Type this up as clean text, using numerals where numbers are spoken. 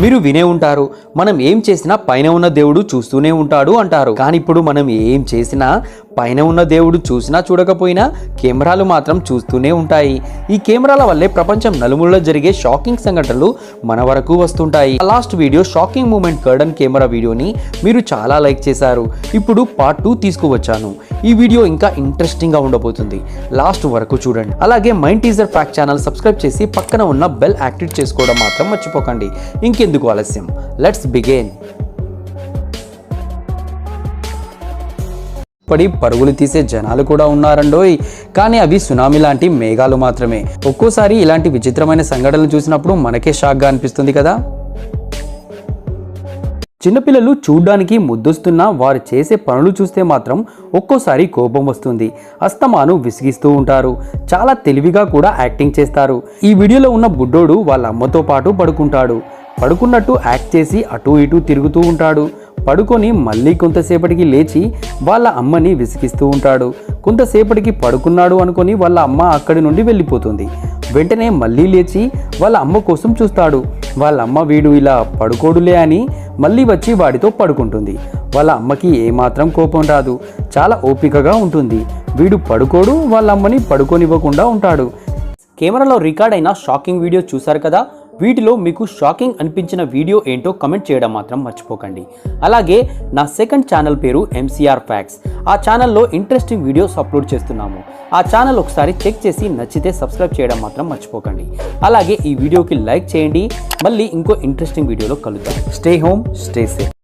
మీరు వినే ఉంటారు, మనం ఏం చేసినా పైన ఉన్న దేవుడు చూస్తూనే ఉంటాడు అంటారు. కానీ ఇప్పుడు మనం ఏం చేసినా పైన ఉన్న దేవుడు చూసినా చూడకపోయినా కెమెరాలు మాత్రం చూస్తూనే ఉంటాయి. ఈ కెమెరాల వల్లే ప్రపంచం నలుమూలలో జరిగే షాకింగ్ సంఘటనలు మన వరకు వస్తుంటాయి. Last video shocking moment caught on camera వీడియోని మీరు చాలా లైక్ చేశారు. ఇప్పుడు పార్ట్ 2 తీసుకువచ్చాను. ఈ వీడియో ఇంకా ఇంట్రెస్టింగ్ గా ఉండబోతుంది. లాస్ట్ వరకు చూడండి. అలాగే mind teaser fact channel subscribe చేసి పక్కన ఉన్న బెల్ యాక్టివేట్ చేసుకోవడం మాత్రం మర్చిపోకండి. ఇంకెందుకు ఆలస్యం, లెట్స్ బిగిన్. పడి పరుగులు తీసే జనాలు కూడా ఉన్నారండోయ్. కానీ అవి సునామీ లాంటి మేఘాలు మాత్రమే. ఒక్కోసారి ఇలాంటి విచిత్రమైన సంఘటనలు చూసినప్పుడు మనకే షాక్గా అనిపిస్తుంది కదా. చిన్నపిల్లలు చూడ్డానికి ముద్దొస్తున్నా వారు చేసే పనులు చూస్తే మాత్రం ఒక్కోసారి కోపం వస్తుంది. అస్తమాను విసిగిస్తూ ఉంటారు. చాలా తెలివిగా కూడా యాక్టింగ్ చేస్తారు. ఈ వీడియోలో ఉన్న బుడ్డోడు వాళ్ళ అమ్మతో పాటు పడుకుంటాడు. పడుకున్నట్టు యాక్ట్ చేసి అటు ఇటు తిరుగుతూ ఉంటాడు. పడుకొని మళ్ళీ కొంతసేపటికి లేచి వాళ్ళ అమ్మని విసిగిస్తూ ఉంటాడు. కొంతసేపటికి పడుకున్నాడు అనుకొని వాళ్ళ అమ్మ అక్కడి నుండి వెళ్ళిపోతుంది. వెంటనే మళ్ళీ లేచి వాళ్ళ అమ్మ కోసం చూస్తాడు. వాళ్ళ అమ్మ వీడు ఇలా పడుకోడులే అని మళ్ళీ వచ్చి వాడితో పడుకుంటుంది. వాళ్ళ అమ్మకి ఏమాత్రం కోపం రాదు. చాలా ఓపికగా ఉంటుంది. వీడు పడుకోడు, వాళ్ళ అమ్మని పడుకోనివ్వకుండా ఉంటాడు. కెమెరాలో రికార్డ్ అయిన షాకింగ్ వీడియో చూశారు కదా. వీటిలో మీకు షాకింగ్ అనిపించిన వీడియో ఏంటో కమెంట్ చేయడం మాత్రం మర్చిపోకండి. అలాగే నా సెకండ్ ఛానల్ పేరు MCR ఫ్యాక్ట్స్. ఆ ఛానల్లో ఇంట్రెస్టింగ్ వీడియోస్ అప్లోడ్ చేస్తున్నాము. ఆ ఛానల్ ఒకసారి చెక్ చేసి నచ్చితే సబ్స్క్రైబ్ చేయడం మాత్రం మర్చిపోకండి. అలాగే ఈ వీడియోకి లైక్ చేయండి. మళ్ళీ ఇంకో ఇంట్రెస్టింగ్ వీడియోలో కలుద్దాం. Stay home, stay safe.